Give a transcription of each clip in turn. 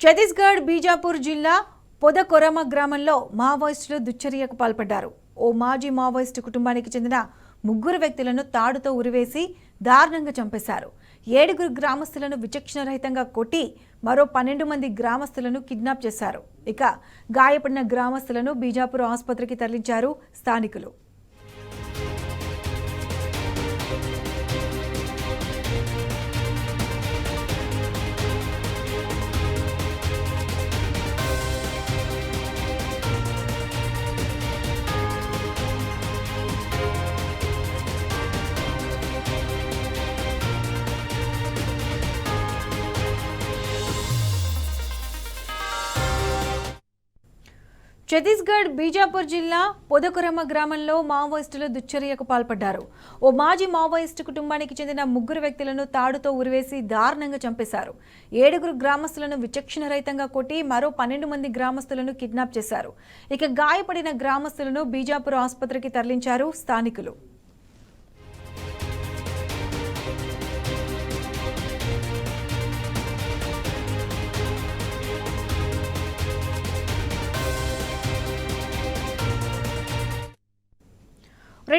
ఛత్తీస్గఢ్ బీజాపూర్ జిల్లా పొదకొరమ గ్రామంలో మావోయిస్టులు దుశ్చర్యకు పాల్పడ్డారు. ఓ మాజీ మావోయిస్టు కుటుంబానికి చెందిన 3 వ్యక్తులను తాడుతో ఉరివేసి దారుణంగా చంపేశారు. 7 గ్రామస్తులను విచక్షణరహితంగా కొట్టి మరో 12 మంది గ్రామస్తులను కిడ్నాప్ చేశారు. ఇక గాయపడిన గ్రామస్తులను బీజాపూర్ ఆసుపత్రికి తరలించారు స్థానికులు. ఛత్తీస్గఢ్ బీజాపూర్ జిల్లా పొదకొరమ గ్రామంలో మావోయిస్టులు దుశ్చర్యకు పాల్పడ్డారు. ఓ మాజీ మావోయిస్టు కుటుంబానికి చెందిన 3 వ్యక్తులను తాడుతో ఉరివేసి దారుణంగా చంపేశారు. 7 గ్రామస్తులను విచక్షణరహితంగా కొట్టి మరో 12 మంది గ్రామస్తులను కిడ్నాప్ చేశారు. ఇక గాయపడిన గ్రామస్తులను బీజాపూర్ ఆసుపత్రికి తరలించారు స్థానికులు.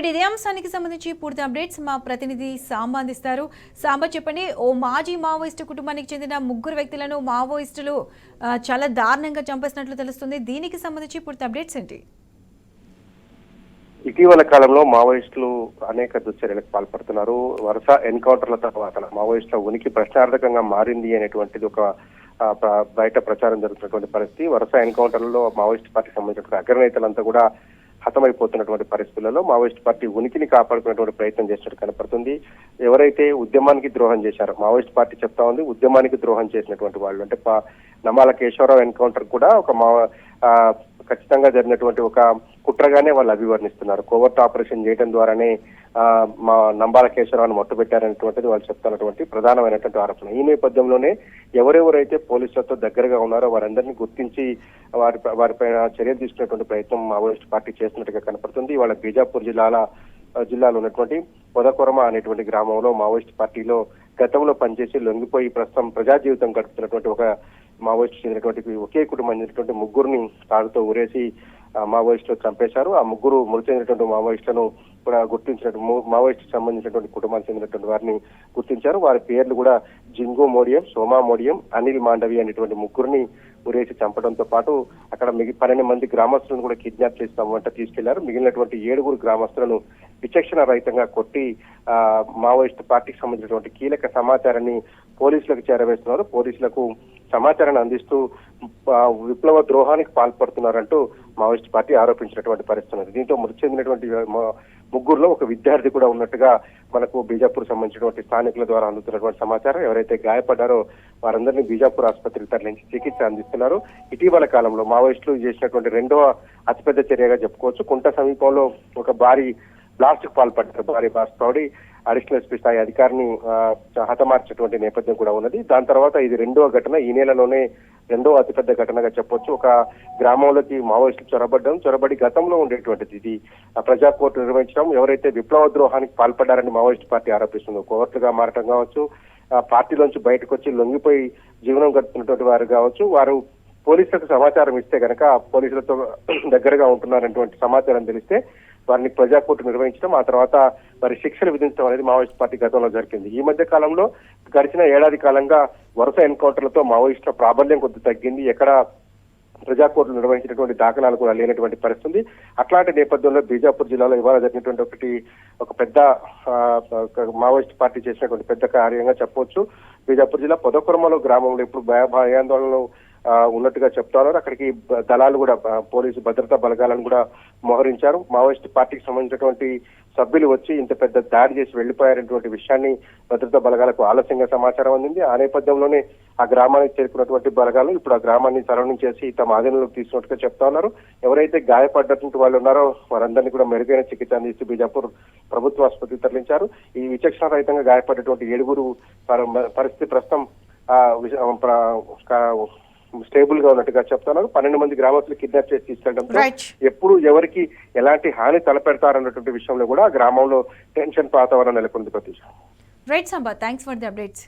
ఇదే అంశానికి సంబంధించి పూర్తి అప్డేట్స్ మా ప్రతినిధి సాంబ అందిస్తారు. సాంబ, చెప్పండి. ఓ మాజీ మావోయిస్టు కుటుంబానికి చెందిన 3 వ్యక్తులను మావోయిస్టులు చాలా దారుణంగా చంపేసినట్లు తెలుస్తుంది. దీనికి సంబంధించి పూర్తి అప్డేట్స్ ఏంటి? ఇటీవల కాలంలో మావోయిస్టులు అనేక దుశ్చర్యలకు పాల్పడుతున్నారు. వరుస ఎన్కౌంటర్ల తర్వాత మావోయిస్టుల ఉనికి ప్రశ్నార్థకంగా మారింది అనేటువంటిది ఒక బయట ప్రచారం జరుగుతున్నటువంటి పరిస్థితి. వరుస ఎన్కౌంటర్లలో మావోయిస్ట్ పార్టీకి సంబంధించిన అగ్రనేతలంతా కూడా హతమైపోతున్నటువంటి పరిస్థితులలో మావోయిస్ట్ పార్టీ ఉనికిని కాపాడుకునేటువంటి ప్రయత్నం చేసినట్టు కనపడుతుంది. ఎవరైతే ఉద్యమానికి ద్రోహం చేశారో, మావోయిస్ట్ పార్టీ చెప్తా ఉంది, ఉద్యమానికి ద్రోహం చేసినటువంటి వాళ్ళు అంటే నమ్మాల కేశవరావు ఎన్కౌంటర్ కూడా ఒక ఖచ్చితంగా జరిగినటువంటి ఒక కుట్రగానే వాళ్ళు అభివర్ణిస్తున్నారు. కోవర్ట్ ఆపరేషన్ చేయడం ద్వారానే మా నంబాల కేశవరావును మొట్టబెట్టారనేటువంటిది వాళ్ళు చెప్తున్నటువంటి ప్రధానమైనటువంటి ఆరోపణ. ఈ నేపథ్యంలోనే ఎవరెవరైతే పోలీసులతో దగ్గరగా ఉన్నారో వారందరినీ గుర్తించి వారిపైన చర్యలు తీసుకునేటువంటి ప్రయత్నం మావోయిస్ట్ పార్టీ చేస్తున్నట్టుగా కనపడుతుంది. వాళ్ళ బీజాపూర్ జిల్లాలో ఉన్నటువంటి పొదకొరమ అనేటువంటి గ్రామంలో మావోయిస్ట్ పార్టీలో గతంలో పనిచేసి లొంగిపోయి ప్రస్తుతం ప్రజా జీవితం గడుపుతున్నటువంటి ఒక మావోయిస్టు చెందినటువంటి ఒకే కుటుంబం చెందినటువంటి 3 తాడుతో ఊరేసి మావోయిస్టులు చంపేశారు. ఆ 3 మృతి చెందినటువంటి మావోయిస్టులను కూడా గుర్తించినట్టు మావోయిస్టుకు సంబంధించినటువంటి కుటుంబానికి చెందినటువంటి వారిని గుర్తించారు. వారి పేర్లు కూడా జింగు మోడియం, సోమా మోడియం, అనిల్ మాండవి అనేటువంటి 3 ఉరేసి చంపడంతో పాటు అక్కడ 12 మంది గ్రామస్తులను కూడా కిడ్నాప్ చేసి తమ తీసుకెళ్లారు. మిగిలినటువంటి 7 గ్రామస్తులను విచక్షణ రహితంగా కొట్టి మావోయిస్టు పార్టీకి సంబంధించినటువంటి కీలక సమాచారాన్ని పోలీసులకు చేరవేస్తున్నారు. పోలీసులకు సమాచారాన్ని అందిస్తూ విప్లవ ద్రోహానికి పాల్పడుతున్నారంటూ మావోయిస్ట్ పార్టీ ఆరోపించినటువంటి పరిస్థితి. దీంతో మృతి చెందినటువంటి 3లో ఒక విద్యార్థి కూడా ఉన్నట్టుగా మనకు బీజాపూర్ సంబంధించినటువంటి స్థానికుల ద్వారా అందుతున్నటువంటి సమాచారం. ఎవరైతే గాయపడ్డారో వారందరినీ బీజాపూర్ ఆసుపత్రికి తరలించి చికిత్స అందిస్తున్నారు. ఇటీవల కాలంలో మావోయిస్టులు చేసినటువంటి 2వ అతిపెద్ద చర్యగా చెప్పుకోవచ్చు. కుంట సమీపంలో ఒక భారీ బ్లాస్ట్ కు పాల్పడ్డారు. భారీ బ్లాస్ట్ తోడి అడిషనల్ ఎస్పీ స్థాయి అధికారిని హతమార్చినటువంటి నేపథ్యం కూడా ఉన్నది. దాని తర్వాత ఇది 2వ ఘటన. ఈ నెలలోనే 2వ అతిపెద్ద ఘటనగా చెప్పొచ్చు. ఒక గ్రామంలోకి మావోయిస్టులు చొరబడి గతంలో ఉండేటువంటిది ఇది ప్రజా కోర్టు నిర్వహించడం, ఎవరైతే విప్లవ ద్రోహానికి పాల్పడ్డారని మావోయిస్ట్ పార్టీ ఆరోపిస్తుందో, కోర్టుగా మారటం కావచ్చు, పార్టీలోంచి బయటకు వచ్చి లొంగిపోయి జీవనం గడుపుతున్నటువంటి వారు కావచ్చు, వారు పోలీసులకు సమాచారం ఇస్తే గనక పోలీసులతో దగ్గరగా ఉంటున్నారనేటువంటి సమాచారం తెలిస్తే వారిని ప్రజా కోర్టు నిర్వహించడం, ఆ తర్వాత వారి శిక్షలు విధించడం అనేది మావోయిస్ట్ పార్టీ గతంలో జరిగింది. ఈ మధ్య కాలంలో గడిచిన ఏడాది కాలంగా వరుస ఎన్కౌంటర్లతో మావోయిస్టుల ప్రాబల్యం కొద్ది తగ్గింది. ఎక్కడ ప్రజా కోర్టులు నిర్వహించినటువంటి దాఖలాలు కూడా లేనటువంటి పరిస్థితి. అట్లాంటి నేపథ్యంలో బీజాపూర్ జిల్లాలో ఇవాళ జరిగినటువంటి ఒక పెద్ద మావోయిస్ట్ పార్టీ చేసినటువంటి పెద్ద కార్యంగా చెప్పవచ్చు. బీజాపూర్ జిల్లా పొదకొరమలో గ్రామంలో ఇప్పుడు భయాందోళనలు ఉన్నట్టుగా చెప్తున్నారు. అక్కడికి దళాలు కూడా పోలీసు భద్రతా బలగాలను కూడా మోహరించారు. మావోయిస్ట్ పార్టీకి సంబంధించినటువంటి సభ్యులు వచ్చి ఇంత పెద్ద దాడి చేసి వెళ్లిపోయారనేటువంటి విషయాన్ని భద్రతా బలగాలకు ఆలస్యంగా సమాచారం అందింది. ఆ నేపథ్యంలోనే ఆ గ్రామానికి చేరుకున్నటువంటి బలగాలు ఇప్పుడు ఆ గ్రామాన్ని సరౌండింగ్ చేసి తమ ఆధీనంలోకి తీసుకున్నట్టుగా చెప్తా ఉన్నారు. ఎవరైతే గాయపడ్డటువంటి వాళ్ళు ఉన్నారో వారందరినీ కూడా మెరుగైన చికిత్స అందిస్తూ బీజాపూర్ ప్రభుత్వ ఆసుపత్రికి తరలించారు. ఈ విచక్షణ రహితంగా గాయపడ్డటువంటి 7 పరిస్థితి ప్రస్తుతం స్టేబుల్ గా ఉన్నట్టుగా చెప్తున్నారు. 12 మంది గ్రామస్తులు కిడ్నాప్ చేసి తీసుకెళ్లడంతో ఎప్పుడు ఎవరికి ఎలాంటి హాని తలపెడతారన్నటువంటి విషయంలో కూడా గ్రామంలో టెన్షన్ వాతావరణం నెలకొంది. Right Samba, thanks for the updates.